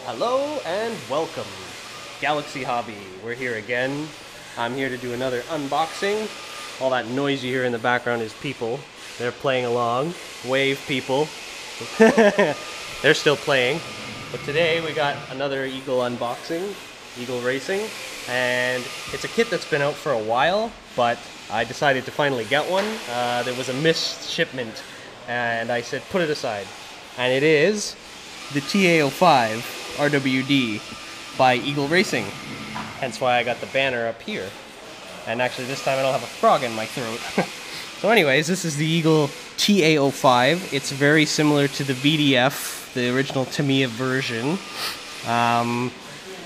Hello and welcome, Galaxy Hobby. We're here again. I'm here to do another unboxing. All that noise you hear in the background is people. They're playing along. Wave people. They're still playing. But today we got another Eagle unboxing, Eagle Racing, and it's a kit that's been out for a while, but I decided to finally get one. There was a missed shipment, and I said put it aside. And it is the TA05 RWD by Eagle Racing. Hence why I got the banner up here. And actually this time I don't have a frog in my throat. So anyways, this is the Eagle TA05. It's very similar to the VDF, the original Tamiya version.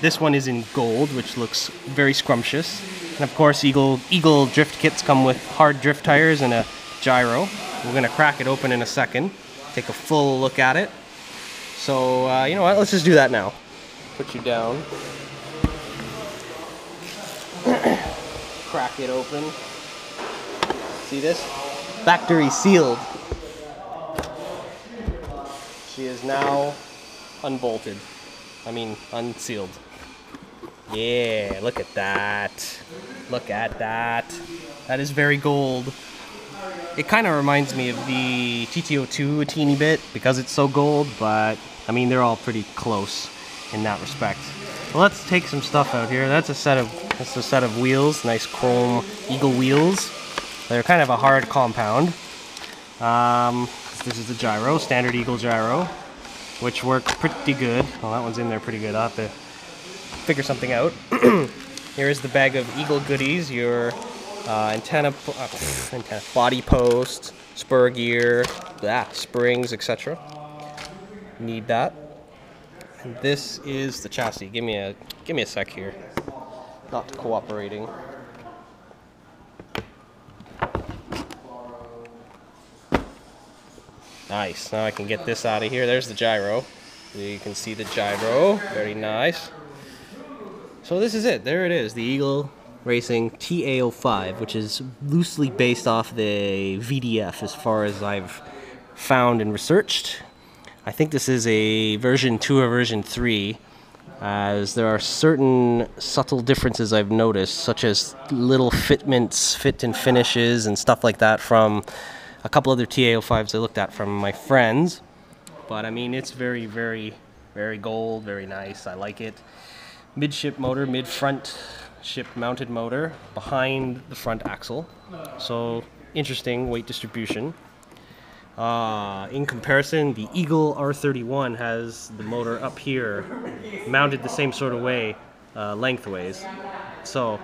This one is in gold, which looks very scrumptious. And of course Eagle drift kits come with hard drift tires and a gyro. We're going to crack it open in a second, take a full look at it. So, you know what, let's just do that now. Put you down. Crack it open. See this? Factory sealed. She is now unbolted. I mean, unsealed. Yeah, look at that. Look at that. That is very gold. It kind of reminds me of the TT02 a teeny bit because it's so gold, but I mean they're all pretty close in that respect. So let's take some stuff out here. That's a set of wheels, nice chrome Eagle wheels. They're kind of a hard compound. This is the gyro, standard Eagle gyro, which works pretty good. Well, that one's in there pretty good. I'll have to figure something out. Here is the bag of Eagle goodies. Your antenna, body post, spur gear, springs, etc. Need that. And this is the chassis. Give me a sec here. Not cooperating. Nice. Now I can get this out of here. There's the gyro. You can see the gyro. Very nice. So this is it. There it is. The Eagle Racing TA05, which is loosely based off the VDF as far as I've found and researched. I think this is a version 2 or version 3, as there are certain subtle differences I've noticed, such as little fitments, fit and finishes and stuff like that from a couple other TA05s I looked at from my friends. But I mean, it's very, very, very gold, very nice. I like it. Midship motor, mid-front ship mounted motor behind the front axle. So interesting weight distribution. In comparison, the Eagle R31 has the motor up here mounted the same sort of way, lengthways. So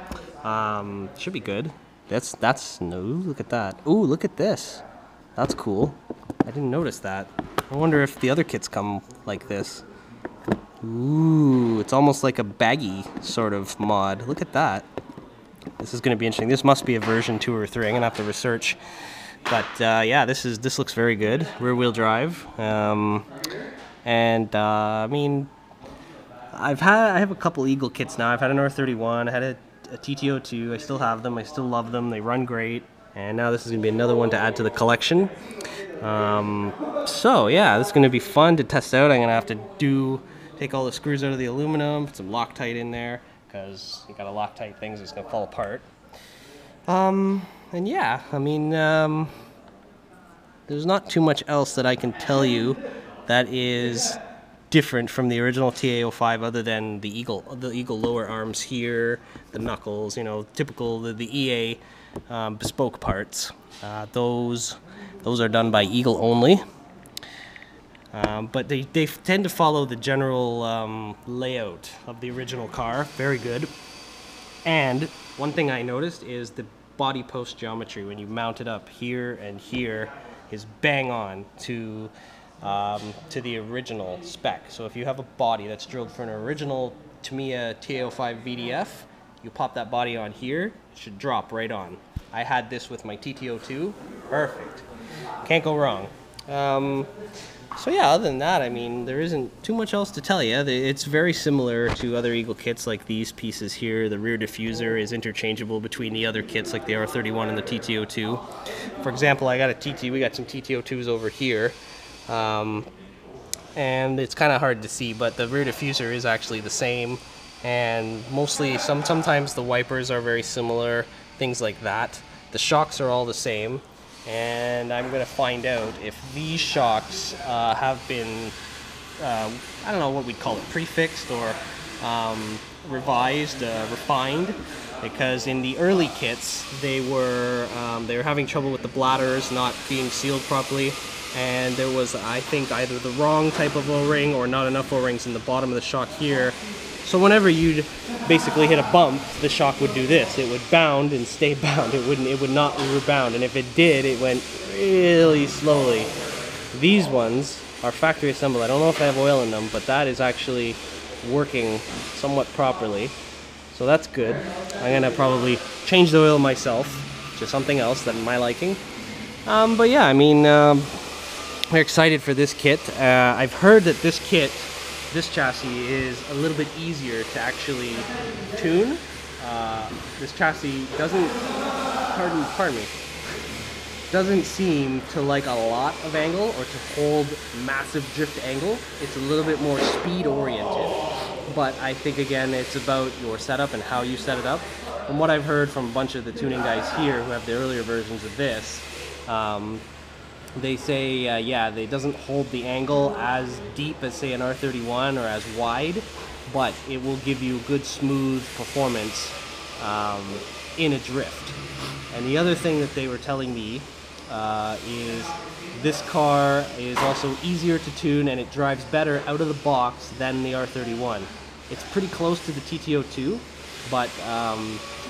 should be good. That's no, look at that. Ooh, look at this. That's cool. I didn't notice that. I wonder if the other kits come like this. Ooh, it's almost like a baggy sort of mod. Look at that. This is going to be interesting. This must be a version 2 or 3. I'm going to have to research. But yeah, this looks very good. Rear wheel drive. I mean, I have a couple Eagle kits now. I've had an R31. I had a TT02. I still have them. I still love them. They run great. And now this is going to be another one to add to the collection. So yeah, this is going to be fun to test out. I'm going to have to take all the screws out of the aluminum, put some Loctite in there, because you gotta Loctite things, it's gonna fall apart. And yeah, I mean, there's not too much else that I can tell you that is different from the original TA05 other than the Eagle lower arms here, the knuckles, you know, typical, the EA bespoke parts. Those are done by Eagle only. But they tend to follow the general layout of the original car. Very good. And one thing I noticed is the body post geometry when you mount it up here and here is bang on to the original spec. So if you have a body that's drilled for an original Tamiya TA05 VDF, you pop that body on here, it should drop right on. I had this with my TT02. Perfect. Can't go wrong. So yeah, other than that, I mean, there isn't too much else to tell you. It's very similar to other Eagle kits like these pieces here. The rear diffuser is interchangeable between the other kits like the R31 and the TT02. For example, we got some TT02s over here. and it's kind of hard to see, but the rear diffuser is actually the same, and mostly sometimes the wipers are very similar, things like that. The shocks are all the same, and I'm going to find out if these shocks have been, I don't know what we'd call it, prefixed or revised, refined, because in the early kits they were having trouble with the bladders not being sealed properly, and there was, I think, either the wrong type of O-ring or not enough O-rings in the bottom of the shock here. So whenever you'd basically hit a bump, the shock would do this. It would bound and stay bound. It would not rebound, and if it did, it went really slowly. These ones are factory assembled. I don't know if they have oil in them, but that is actually working somewhat properly. So that's good. I'm gonna probably change the oil myself to something else than my liking. But yeah, I mean, we're excited for this kit. I've heard that this kit, this chassis, is a little bit easier to actually tune. This chassis doesn't, pardon me, doesn't seem to like a lot of angle or to hold massive drift angle. It's a little bit more speed oriented. But I think, again, it's about your setup and how you set it up. From what I've heard from a bunch of the tuning guys here who have the earlier versions of this, they say, yeah, it doesn't hold the angle as deep as, say, an R31 or as wide, but it will give you good, smooth performance in a drift. And the other thing that they were telling me is this car is also easier to tune, and it drives better out of the box than the R31. It's pretty close to the TT02, but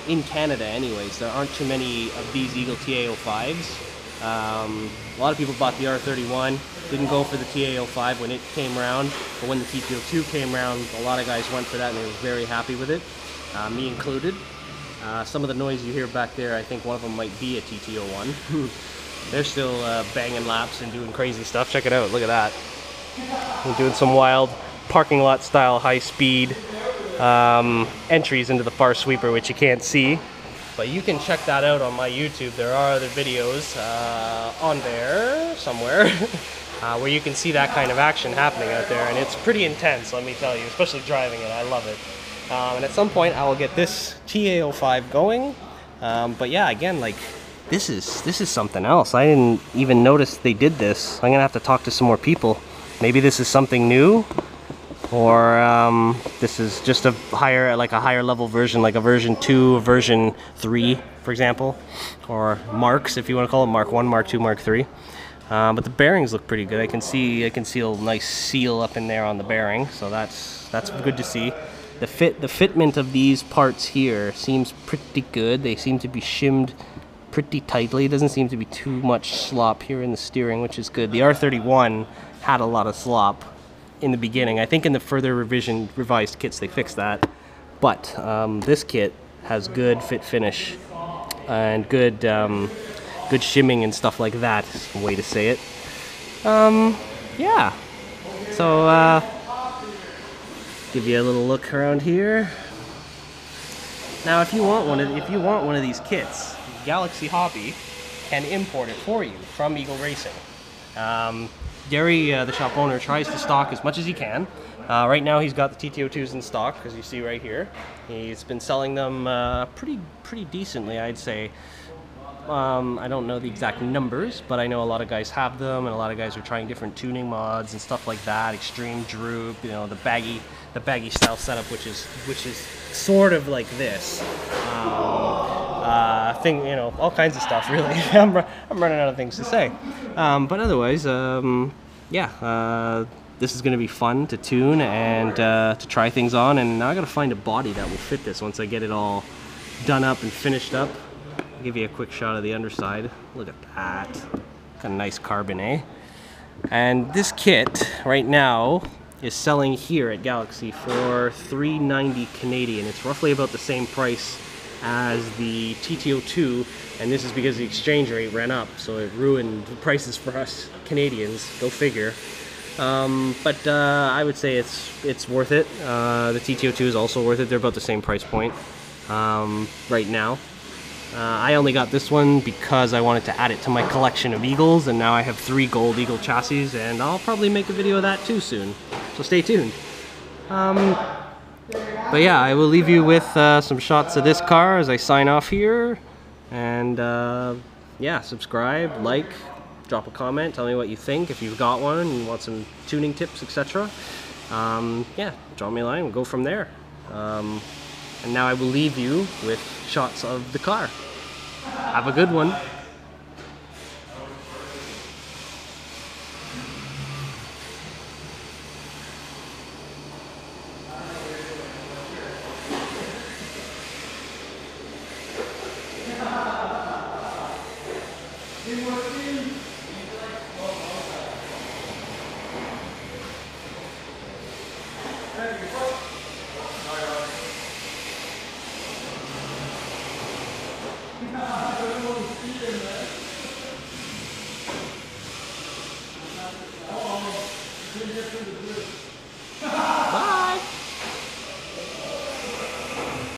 in Canada anyways, there aren't too many of these Eagle TA05s. A lot of people bought the R31, didn't go for the TA05 when it came around, but when the TT02 came around, a lot of guys went for that and they were very happy with it, me included. Some of the noise you hear back there, I think one of them might be a TT01. They're still banging laps and doing crazy stuff. Check it out, look at that. We're doing some wild parking lot style high speed entries into the far sweeper, which you can't see. But you can check that out on my YouTube. There are other videos on there somewhere where you can see that kind of action happening out there, and it's pretty intense, let me tell you, especially driving it. I love it. And at some point I will get this TA05 going. But yeah, again, like, this is something else. I didn't even notice they did this. I'm gonna have to talk to some more people. Maybe this is something new, or this is just a higher level version, like a version 2, a version 3, for example, or marks, if you want to call it, Mark 1, Mark 2, Mark 3. But the bearings look pretty good. I can see a nice seal up in there on the bearing, so that's good to see. The fitment of these parts here seems pretty good. They seem to be shimmed pretty tightly. It doesn't seem to be too much slop here in the steering, which is good. The R31 had a lot of slop in the beginning. I think in the further revised kits they fixed that. But this kit has good fit finish and good shimming and stuff like that. Is a way to say it. Yeah. So give you a little look around here. Now, if you want one of these kits, Galaxy Hobby can import it for you from Eagle Racing. Gary, the shop owner, tries to stock as much as he can. Right now he's got the TT02s in stock, as you see right here. He's been selling them pretty decently, I'd say. I don't know the exact numbers, but I know a lot of guys have them, and a lot of guys are trying different tuning mods and stuff like that. Extreme droop, you know, the baggy style setup, which is sort of like this. You know, all kinds of stuff, really. I'm running out of things to say. But otherwise, yeah, this is going to be fun to tune and to try things on. And now I got to find a body that will fit this once I get it all done up and finished up. I'll give you a quick shot of the underside. Look at that. Got a nice carbon, eh? And this kit right now is selling here at Galaxy for $390 Canadian. It's roughly about the same price as the TT02, and this is because the exchange rate ran up, so it ruined the prices for us Canadians. Go figure. But I would say it's worth it. The TT02 is also worth it. They're about the same price point right now. I only got this one because I wanted to add it to my collection of Eagles, and now I have 3 gold Eagle chassis, and I'll probably make a video of that too soon, so stay tuned. But yeah, I will leave you with some shots of this car as I sign off here, and yeah, subscribe, like, drop a comment, tell me what you think, if you've got one and you want some tuning tips, etc. Yeah, drop me a line, we'll go from there. And now I will leave you with shots of the car. Have a good one. Oh,